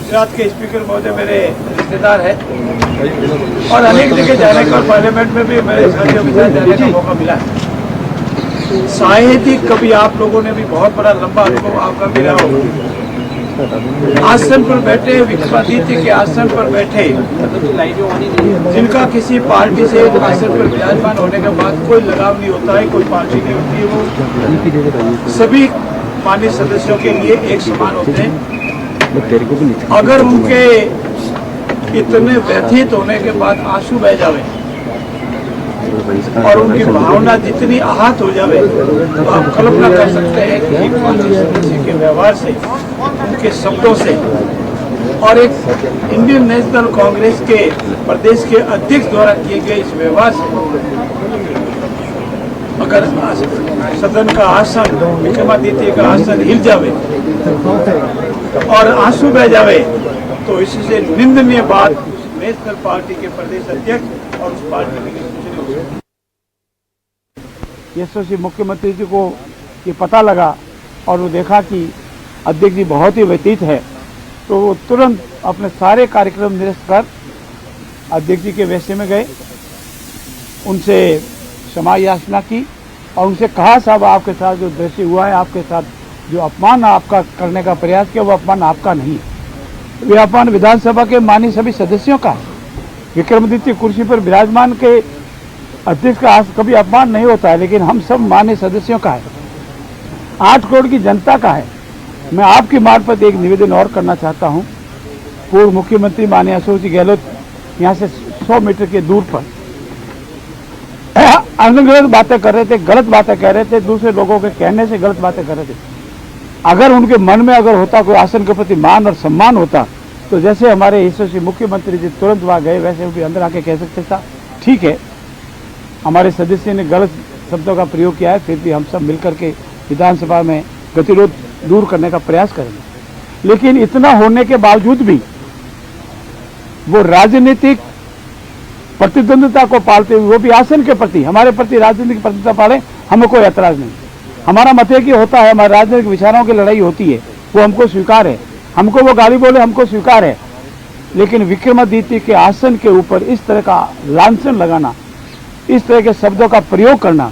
गुजरात के स्पीकर महोदय मेरे रिश्तेदार है और अनेक जगह जाने का, पार्लियामेंट में भी मेरे साथियों के साथ जाने का मौका मिला है। शायद ही कभी आप लोगों ने भी बहुत बड़ा लंबा अनुभव आपका मिला हो। आसन पर बैठे, विक्रमादित्य के आसन पर बैठे, जिनका किसी पार्टी से आसन पर विराजमान होने के बाद कोई लगाव नहीं होता है, कोई पार्टी नहीं होती है, वो सभी माननीय सदस्यों के लिए एक समान होते हैं। अगर उनके इतने व्यथित होने के बाद आंसू बह जावे और उनकी भावना जितनी आहत हो जावे, तो आप कल्पना कर सकते हैं कि एक माननीय सदस्य के व्यवहार से, उनके शब्दों से और एक इंडियन नेशनल कांग्रेस के प्रदेश के अध्यक्ष द्वारा किए गए इस व्यवहार से अगर सदन का आसन, विक्रमादित्य का आसन हिल जावे और आंसू बह जावे, तो इससे निंदनीय बात नेशनल पार्टी के प्रदेश अध्यक्ष और उस पार्टी के यशस्वी मुख्यमंत्री जी को ये पता लगा और वो देखा कि अध्यक्ष जी बहुत ही व्यतीत है, तो वो तुरंत अपने सारे कार्यक्रम निरस्त कर अध्यक्ष जी के वैसे में गए, उनसे क्षमा याचना की और उनसे कहा, साहब आपके साथ जो दृश्य हुआ है, आपके साथ जो अपमान आपका करने का प्रयास किया, वो अपमान आपका नहीं है, वे अपमान विधानसभा के माननीय सभी सदस्यों का है। विक्रमादित्य कुर्सी पर विराजमान के अध्यक्ष का कभी अपमान नहीं होता है, लेकिन हम सब माननीय सदस्यों का है, 8 करोड़ की जनता का है। मैं आपकी मार्फत एक निवेदन और करना चाहता हूं। पूर्व मुख्यमंत्री माननीय अशोक जी गहलोत यहाँ से 100 मीटर के दूर पर अनगलत बातें कर रहे थे, गलत बातें कह रहे थे, दूसरे लोगों के कहने से गलत बातें कर रहे थे। अगर उनके मन में अगर होता कोई आसन के प्रति मान और सम्मान होता, तो जैसे हमारे यशस्वी मुख्यमंत्री जी तुरंत वहां गए, वैसे वो भी अंदर आके कह सकते था, ठीक है हमारे सदस्य ने गलत शब्दों का प्रयोग किया है, फिर भी हम सब मिलकर के विधानसभा में गतिरोध दूर करने का प्रयास करेंगे। लेकिन इतना होने के बावजूद भी वो राजनीतिक प्रतिद्वंद्विता को पालते हुए, वो भी आसन के प्रति, हमारे प्रति राजनीतिक प्रतिद्वंद्विता पाले, हमें कोई ऐतराज नहीं। हमारा मत है कि होता है, हमारे राजनीतिक विचारों की लड़ाई होती है, वो हमको स्वीकार है, हमको वो गाली बोले हमको स्वीकार है, लेकिन विक्रमादित्य के आसन के ऊपर इस तरह का लांछन लगाना, इस तरह के शब्दों का प्रयोग करना,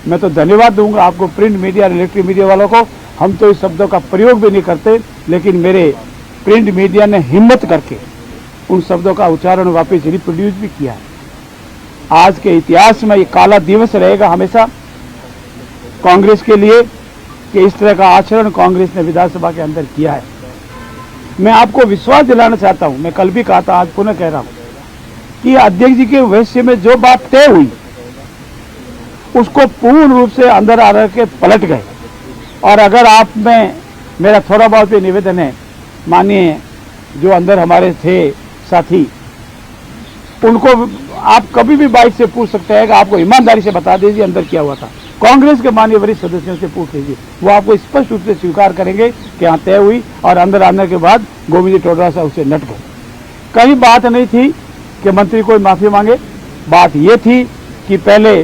मैं तो धन्यवाद दूंगा आपको, प्रिंट मीडिया और इलेक्ट्रिक मीडिया वालों को। हम तो इस शब्दों का प्रयोग भी नहीं करते, लेकिन मेरे प्रिंट मीडिया ने हिम्मत करके उन शब्दों का उच्चारण वापस रिप्रोड्यूस भी किया है। आज के इतिहास में ये काला दिवस रहेगा हमेशा कांग्रेस के लिए कि इस तरह का आचरण कांग्रेस ने विधानसभा के अंदर किया है। मैं आपको विश्वास दिलाना चाहता हूं, मैं कल भी कहा था, आज पुनः कह रहा हूं कि अध्यक्ष जी के वैश्य में जो बात तय हुई उसको पूर्ण रूप से अंदर आ के पलट गए। और अगर आप में मेरा थोड़ा बहुत भी निवेदन है, मानिए जो अंदर हमारे थे साथी, उनको आप कभी भी बाइक से पूछ सकते हैं कि आपको ईमानदारी से बता दीजिए अंदर क्या हुआ था। कांग्रेस के माननीय वरिष्ठ सदस्यों से पूछ लीजिए, वो आपको स्पष्ट रूप से स्वीकार करेंगे कि यहाँ तय हुई और अंदर आने के बाद गोविंद जी टोडरा साहब उसे नट गए। कहीं बात नहीं थी कि मंत्री कोई माफी मांगे, बात ये थी कि पहले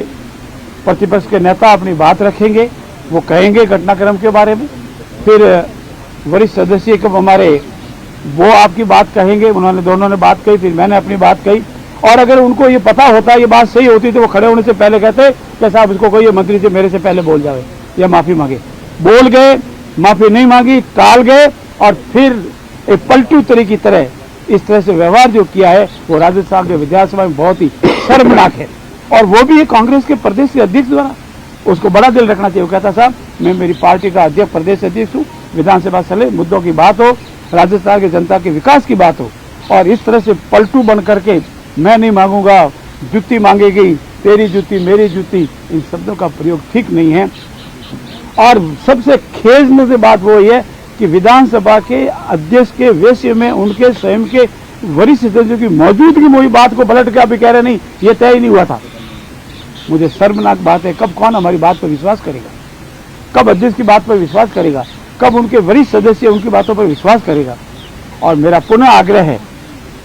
प्रतिपक्ष के नेता अपनी बात रखेंगे, वो कहेंगे घटनाक्रम के बारे में, फिर वरिष्ठ सदस्य को हमारे वो आपकी बात कहेंगे, उन्होंने दोनों ने बात कही, फिर मैंने अपनी बात कही। और अगर उनको ये पता होता, ये बात सही होती, तो वो खड़े होने से पहले कहते कि साहब इसको कोई मंत्री से मेरे से पहले बोल जावे या माफी मांगे। बोल गए, माफी नहीं मांगी, टाल गए और फिर एक पलटू तरी की तरह इस तरह से व्यवहार जो किया है वो राजस्थान के विधानसभा में बहुत ही शर्मनाक है। और वो भी कांग्रेस के प्रदेश के अध्यक्ष द्वारा, उसको बड़ा दिल रखना चाहिए। वो कहता साहब मैं मेरी पार्टी का अध्यक्ष, प्रदेश अध्यक्ष हूँ, विधानसभा चले, मुद्दों की बात हो, राजस्थान की जनता के विकास की बात हो, और इस तरह से पलटू बन करके मैं नहीं मांगूंगा, जुत्ती मांगेगी, तेरी जुत्ती मेरी जुत्ती, इन शब्दों का प्रयोग ठीक नहीं है। और सबसे खेद से बात वो है कि विधानसभा के अध्यक्ष के वेश्य में उनके स्वयं के वरिष्ठ सदस्यों की मौजूदगी में हुई बात को पलट के अभी कह रहे नहीं, ये तय ही नहीं हुआ था। मुझे शर्मनाक बात है। कब कौन हमारी बात पर विश्वास करेगा, कब अध्यक्ष की बात पर विश्वास करेगा, कब उनके वरिष्ठ सदस्य उनकी बातों पर विश्वास करेगा। और मेरा पुनः आग्रह है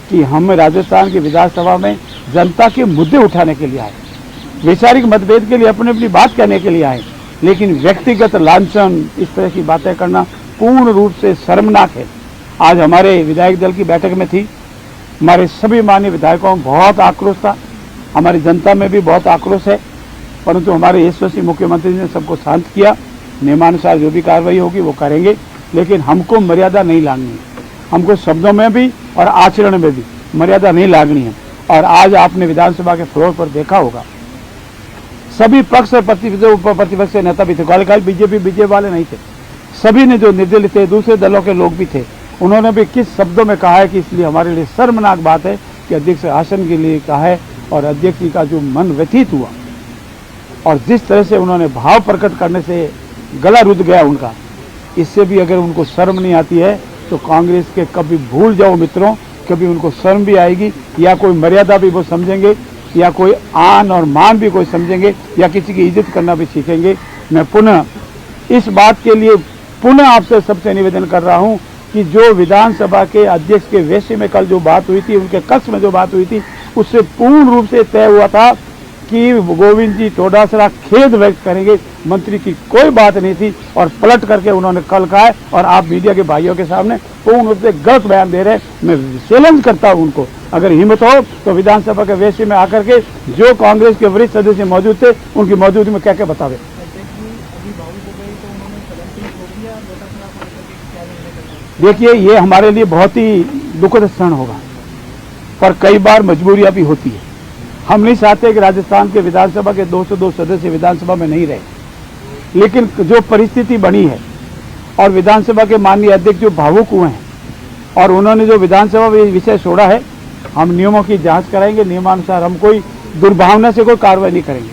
कि हम राजस्थान की विधानसभा में जनता के मुद्दे उठाने के लिए आए, वैचारिक मतभेद के लिए अपनी अपनी बात कहने के लिए आए, लेकिन व्यक्तिगत लांछन, इस तरह की बातें करना पूर्ण रूप से शर्मनाक है। आज हमारे विधायक दल की बैठक में थी। हमारे सभी माननीय विधायकों में बहुत आक्रोश था, हमारी जनता में भी बहुत आक्रोश है, परंतु हमारे यशस्वी मुख्यमंत्री ने सबको शांत किया। नियमानुसार जो भी कार्रवाई होगी वो करेंगे, लेकिन हमको मर्यादा नहीं लानी है। हमको शब्दों में भी और आचरण में भी मर्यादा नहीं लागनी है। और आज आपने विधानसभा के फ्लोर पर देखा होगा, सभी पक्ष और प्रतिपक्ष के नेता भी थे, खाली बीजेपी वाले नहीं थे, सभी ने जो निर्दलीय थे, दूसरे दलों के लोग भी थे, उन्होंने भी किस शब्दों में कहा है कि इसलिए हमारे लिए शर्मनाक बात है कि अध्यक्ष आसन के लिए कहा है और अध्यक्ष जी का जो मन व्यथित हुआ और जिस तरह से उन्होंने भाव प्रकट करने से गला रुध गया उनका, इससे भी अगर उनको शर्म नहीं आती है तो कांग्रेस के कभी भूल जाओ मित्रों, कभी उनको शर्म भी आएगी या कोई मर्यादा भी वो समझेंगे या कोई आन और मान भी कोई समझेंगे या किसी की इज्जत करना भी सीखेंगे। मैं पुनः इस बात के लिए पुनः आपसे सबसे निवेदन कर रहा हूं कि जो विधानसभा के अध्यक्ष के विषय में कल जो बात हुई थी, उनके कक्ष में जो बात हुई थी, उससे पूर्ण रूप से तय हुआ था कि गोविंद जी डोटासरा खेद व्यक्त करेंगे, मंत्री की कोई बात नहीं थी और पलट करके उन्होंने कल कहा है और आप मीडिया के भाइयों के सामने पूर्ण रूप से गलत बयान दे रहे हैं। मैं चैलेंज करता हूं उनको, अगर हिम्मत हो तो विधानसभा के वेशी में आकर के जो कांग्रेस के वरिष्ठ सदस्य मौजूद थे उनकी मौजूदगी में क्या क्या बतावे। देखिए, ये हमारे लिए बहुत ही दुखद क्षण होगा, पर कई बार मजबूरियां भी होती है। हम नहीं चाहते कि राजस्थान के विधानसभा के 202 सदस्य विधानसभा में नहीं रहे, लेकिन जो परिस्थिति बनी है और विधानसभा के माननीय अध्यक्ष जो भावुक हुए हैं और उन्होंने जो विधानसभा विषय छोड़ा है, हम नियमों की जांच कराएंगे। नियमानुसार हम कोई दुर्भावना से कोई कार्रवाई नहीं करेंगे,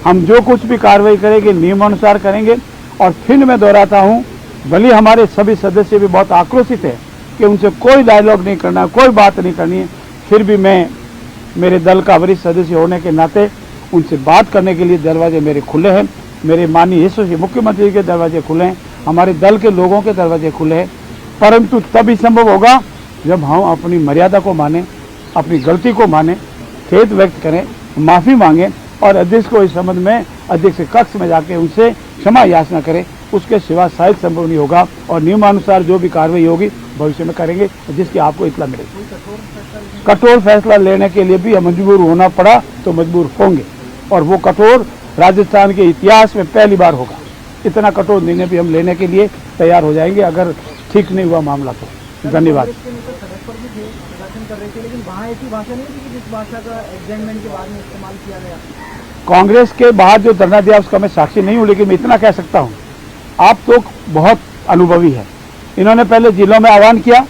हम जो कुछ भी कार्रवाई करेंगे नियमानुसार करेंगे। और फिर मैं दोहराता हूं, भले हमारे सभी सदस्य भी बहुत आक्रोशित है कि उनसे कोई डायलॉग नहीं करना, कोई बात नहीं करनी है, फिर भी मैं मेरे दल का वरिष्ठ सदस्य होने के नाते उनसे बात करने के लिए दरवाजे मेरे खुले हैं। मेरे माननीय यशस्वी मुख्यमंत्री के दरवाजे खुले हैं, हमारे दल के लोगों के दरवाजे खुले हैं, परंतु तभी संभव होगा जब हम अपनी मर्यादा को माने, अपनी गलती को माने, खेद व्यक्त करें, माफ़ी मांगें और अध्यक्ष को इस संबंध में अध्यक्ष के कक्ष में जाके उनसे क्षमा याचना करें। उसके सिवा शायद संभव नहीं होगा और नियमानुसार जो भी कार्रवाई होगी भविष्य में करेंगे जिसकी आपको इत्तला मिलेगी। कठोर फैसला लेने के लिए भी मजबूर होना पड़ा तो मजबूर होंगे और वो कठोर राजस्थान के इतिहास में पहली बार होगा। इतना कठोर निर्णय भी हम लेने के लिए तैयार हो जाएंगे अगर ठीक नहीं हुआ मामला तो। धन्यवाद। कांग्रेस के बाहर जो धरना दिया उसका मैं साक्षी नहीं हूं, लेकिन मैं इतना कह सकता हूं, आप तो बहुत अनुभवी है। इन्होंने पहले जिलों में आह्वान किया,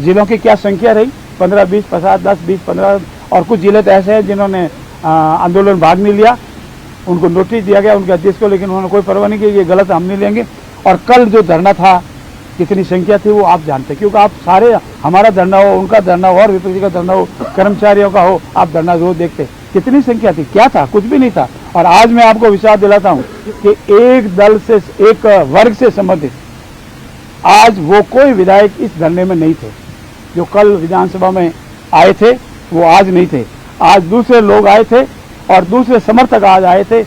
जिलों की क्या संख्या रही, 15, 20, 50, 10, 20, 15 और कुछ जिले तो ऐसे हैं जिन्होंने आंदोलन भाग नहीं लिया, उनको नोटिस दिया गया उनके अध्यक्ष को, लेकिन उन्होंने कोई परवाह नहीं की, ये गलत हम नहीं लेंगे। और कल जो धरना था कितनी संख्या थी वो आप जानते, क्योंकि आप सारे, हमारा धरना हो, उनका धरना हो और विपक्षी का धरना हो, कर्मचारियों का हो, आप धरना जरूर देखते। कितनी संख्या थी, क्या था, कुछ भी नहीं था। और आज मैं आपको विश्वास दिलाता हूं कि एक दल से, एक वर्ग से संबंधित आज वो कोई विधायक इस धरने में नहीं थे। जो कल विधानसभा में आए थे वो आज नहीं थे, आज दूसरे लोग आए थे और दूसरे समर्थक आज आए थे